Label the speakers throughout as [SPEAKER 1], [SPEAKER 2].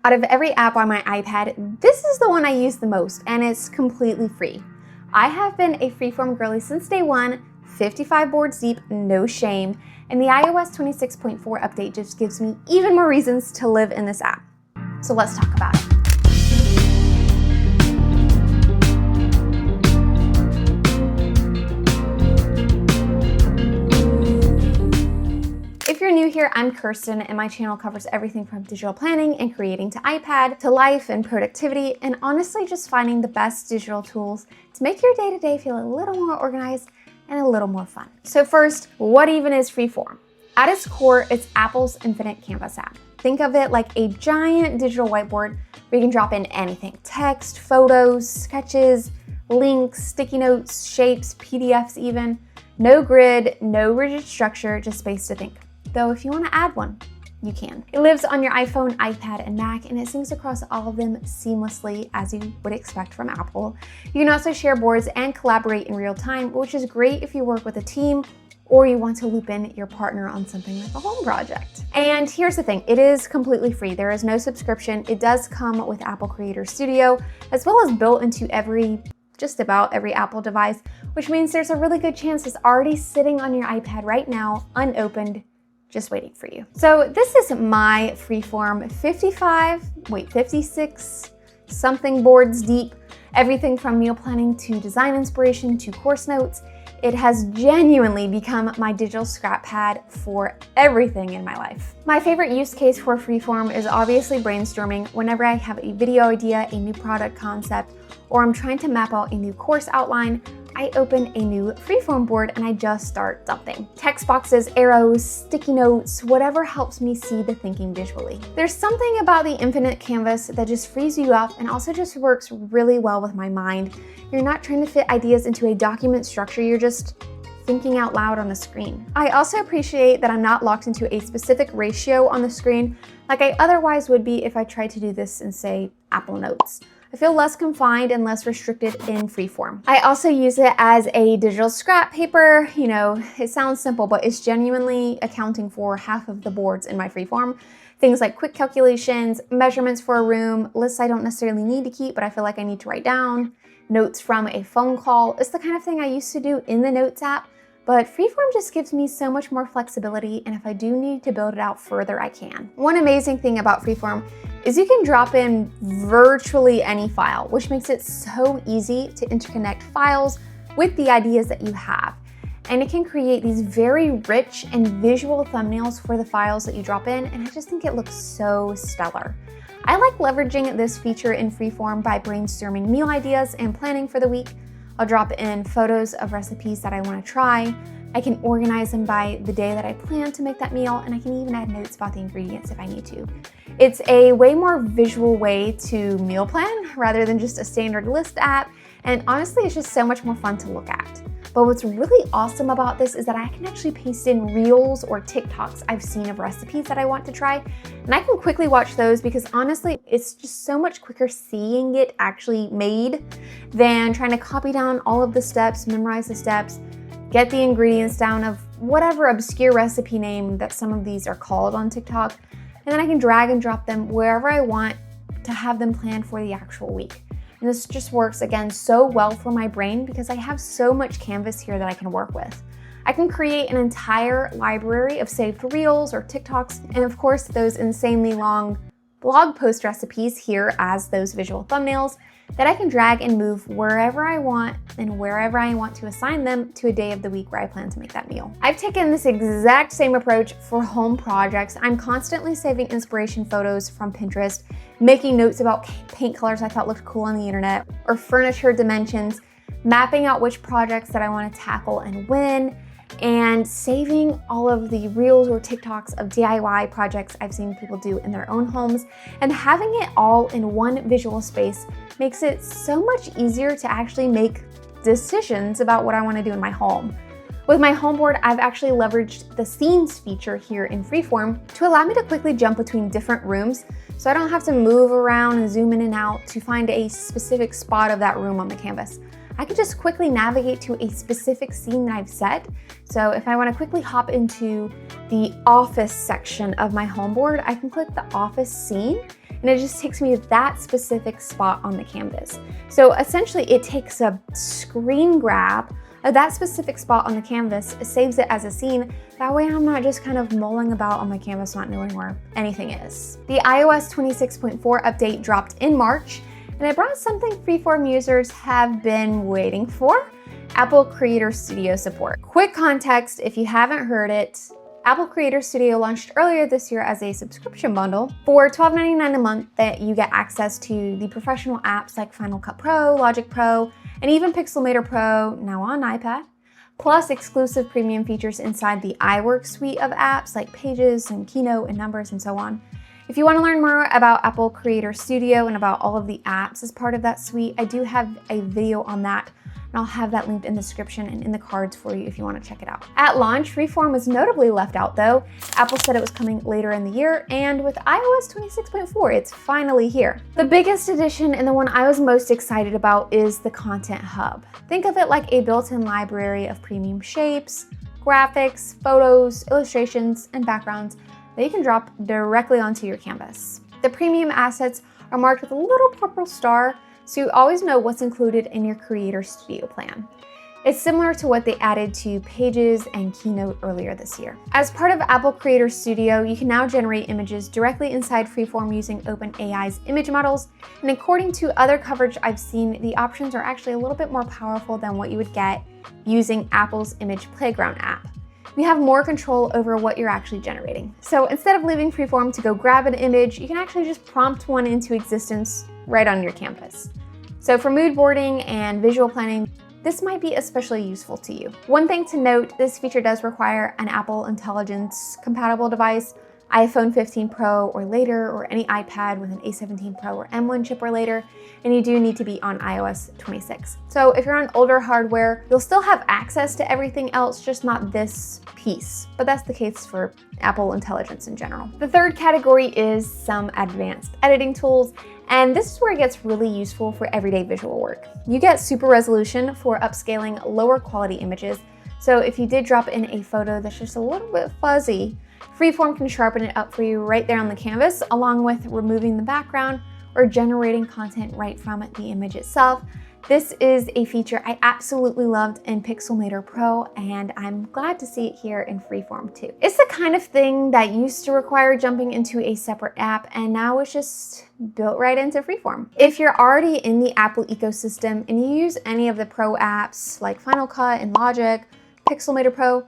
[SPEAKER 1] Out of every app on my iPad, this is the one I use the most, and it's completely free. I have been a Freeform girly since day one, 55 boards deep, no shame, and the iOS 26.4 update just gives me even more reasons to live in this app. So let's talk about it. If you're new here, I'm Kirsten, and my channel covers everything from digital planning and creating to iPad, to life and productivity, and honestly just finding the best digital tools to make your day-to-day feel a little more organized and a little more fun. So first, what even is Freeform? At its core, it's Apple's infinite canvas app. Think of it like a giant digital whiteboard where you can drop in anything: text, photos, sketches, links, sticky notes, shapes, PDFs even. No grid, no rigid structure, just space to think. Though if you want to add one, you can. It lives on your iPhone, iPad, and Mac, and it syncs across all of them seamlessly, as you would expect from Apple. You can also share boards and collaborate in real time, which is great if you work with a team or you want to loop in your partner on something like a home project. And here's the thing, it is completely free. There is no subscription. It does come with Apple KDigitalStudio, as well as built into just about every Apple device, which means there's a really good chance it's already sitting on your iPad right now, unopened, just waiting for you. So this is my Freeform 56 something boards deep, everything from meal planning to design inspiration to course notes. It has genuinely become my digital scrap pad for everything in my life. My favorite use case for Freeform is obviously brainstorming whenever I have a video idea, a new product concept, or I'm trying to map out a new course outline. I open a new Freeform board and I just start something. Text boxes, arrows, sticky notes, whatever helps me see the thinking visually. There's something about the infinite canvas that just frees you up and also just works really well with my mind. You're not trying to fit ideas into a document structure, you're just thinking out loud on the screen. I also appreciate that I'm not locked into a specific ratio on the screen like I otherwise would be if I tried to do this in, say, Apple Notes. I feel less confined and less restricted in Freeform. I also use it as a digital scrap paper. You know, it sounds simple, but it's genuinely accounting for half of the boards in my Freeform. Things like quick calculations, measurements for a room, lists I don't necessarily need to keep, but I feel like I need to write down, notes from a phone call. It's the kind of thing I used to do in the Notes app, but Freeform just gives me so much more flexibility, and if I do need to build it out further, I can. One amazing thing about Freeform is you can drop in virtually any file, which makes it so easy to interconnect files with the ideas that you have. And it can create these very rich and visual thumbnails for the files that you drop in, and I just think it looks so stellar. I like leveraging this feature in Freeform by brainstorming meal ideas and planning for the week. I'll drop in photos of recipes that I want to try. I can organize them by the day that I plan to make that meal, and I can even add notes about the ingredients if I need to. It's a way more visual way to meal plan rather than just a standard list app, and honestly, it's just so much more fun to look at. But what's really awesome about this is that I can actually paste in reels or TikToks I've seen of recipes that I want to try, and I can quickly watch those because honestly, it's just so much quicker seeing it actually made than trying to copy down all of the steps, memorize the steps, get the ingredients down of whatever obscure recipe name that some of these are called on TikTok, and then I can drag and drop them wherever I want to have them planned for the actual week. And this just works, again, so well for my brain because I have so much canvas here that I can work with. I can create an entire library of saved reels or TikToks, and of course, those insanely long blog post recipes here as those visual thumbnails that I can drag and move wherever I want and wherever I want to assign them to a day of the week where I plan to make that meal. I've taken this exact same approach for home projects. I'm constantly saving inspiration photos from Pinterest, making notes about paint colors I thought looked cool on the internet, or furniture dimensions, mapping out which projects that I want to tackle and when, and saving all of the reels or TikToks of DIY projects I've seen people do in their own homes, and having it all in one visual space makes it so much easier to actually make decisions about what I want to do in my home. With my home board, I've actually leveraged the scenes feature here in Freeform to allow me to quickly jump between different rooms so I don't have to move around and zoom in and out to find a specific spot of that room on the canvas. I could just quickly navigate to a specific scene that I've set So if I want to quickly hop into the office section of my home board, I can click the office scene, and it just takes me to that specific spot on the canvas. So essentially it takes a screen grab of that specific spot on the canvas, saves it as a scene. That way I'm not just kind of mulling about on my canvas not knowing where anything is. The iOS 26.4 update dropped in March, and it brought something Freeform users have been waiting for: Apple Creator Studio support. Quick context, if you haven't heard it, Apple Creator Studio launched earlier this year as a subscription bundle for $12.99 a month that you get access to the professional apps like Final Cut Pro, Logic Pro, and even Pixelmator Pro, now on iPad, plus exclusive premium features inside the iWork suite of apps like Pages and Keynote and Numbers and so on. If you want to learn more about Apple Creator Studio and about all of the apps as part of that suite, I do have a video on that, and I'll have that linked in the description and in the cards for you if you want to check it out. At launch, Freeform was notably left out though. Apple said it was coming later in the year, and with iOS 26.4, it's finally here. The biggest addition, and the one I was most excited about, is the Content Hub. Think of it like a built-in library of premium shapes, graphics, photos, illustrations, and backgrounds that you can drop directly onto your canvas. The premium assets are marked with a little purple star, so you always know what's included in your Creator Studio plan. It's similar to what they added to Pages and Keynote earlier this year. As part of Apple Creator Studio, you can now generate images directly inside Freeform using OpenAI's image models, and according to other coverage I've seen, the options are actually a little bit more powerful than what you would get using Apple's Image Playground app. You have more control over what you're actually generating. So instead of leaving Freeform to go grab an image, you can actually just prompt one into existence right on your canvas. So for mood boarding and visual planning, this might be especially useful to you. One thing to note, this feature does require an Apple Intelligence compatible device, iPhone 15 Pro or later, or any iPad with an A17 Pro or M1 chip or later, and you do need to be on iOS 26. So if you're on older hardware, you'll still have access to everything else, just not this piece, but that's the case for Apple Intelligence in general. The third category is some advanced editing tools, and this is where it gets really useful for everyday visual work. You get super resolution for upscaling lower quality images, so if you did drop in a photo that's just a little bit fuzzy, Freeform can sharpen it up for you right there on the canvas, along with removing the background or generating content right from the image itself. This is a feature I absolutely loved in Pixelmator Pro, and I'm glad to see it here in Freeform too. It's the kind of thing that used to require jumping into a separate app, and now it's just built right into Freeform. If you're already in the Apple ecosystem and you use any of the Pro apps like Final Cut and Logic, Pixelmator Pro,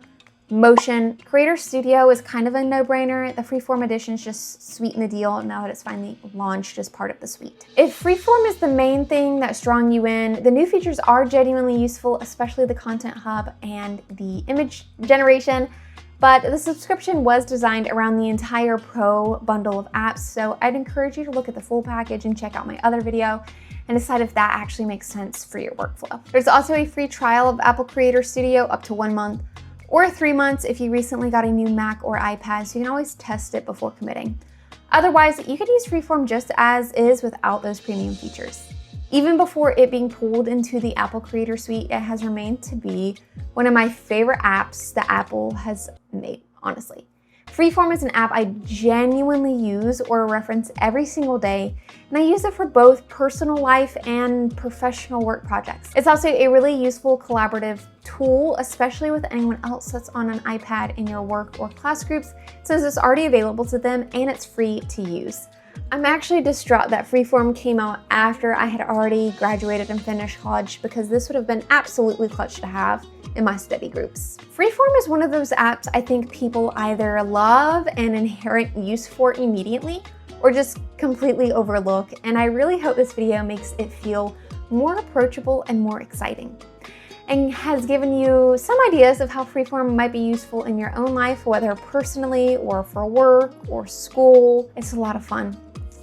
[SPEAKER 1] Motion, Creator Studio is kind of a no-brainer. The Freeform editions just sweeten the deal now that it's finally launched as part of the suite. If Freeform is the main thing that's drawing you in, the new features are genuinely useful, especially the Content Hub and the image generation, but the subscription was designed around the entire Pro bundle of apps, so I'd encourage you to look at the full package and check out my other video and decide if that actually makes sense for your workflow. There's also a free trial of Apple Creator Studio up to 1 month, or 3 months if you recently got a new Mac or iPad, so you can always test it before committing. Otherwise, you could use Freeform just as is without those premium features. Even before it being pulled into the Apple Creator Suite, it has remained to be one of my favorite apps that Apple has made, honestly. Freeform is an app I genuinely use or reference every single day, and I use it for both personal life and professional work projects. It's also a really useful collaborative tool, especially with anyone else that's on an iPad in your work or class groups, since it's already available to them and it's free to use. I'm actually distraught that Freeform came out after I had already graduated and finished college, because this would have been absolutely clutch to have in my study groups. Freeform is one of those apps I think people either love an inherent use for immediately or just completely overlook, and I really hope this video makes it feel more approachable and more exciting, and has given you some ideas of how Freeform might be useful in your own life, whether personally or for work or school. It's a lot of fun.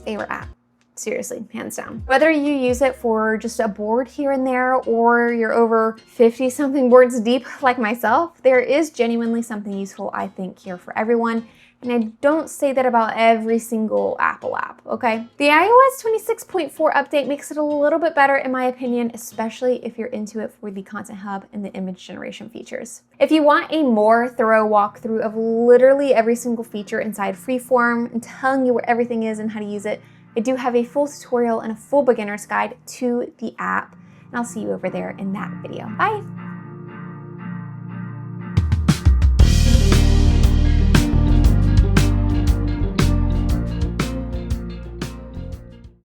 [SPEAKER 1] Favorite app. Seriously, hands down. Whether you use it for just a board here and there, or you're over 50 something boards deep like myself, there is genuinely something useful, I think, here for everyone. And I don't say that about every single Apple app, okay? The iOS 26.4 update makes it a little bit better in my opinion, especially if you're into it for the Content Hub and the image generation features. If you want a more thorough walkthrough of literally every single feature inside Freeform and telling you where everything is and how to use it, I do have a full tutorial and a full beginner's guide to the app. And I'll see you over there in that video. Bye.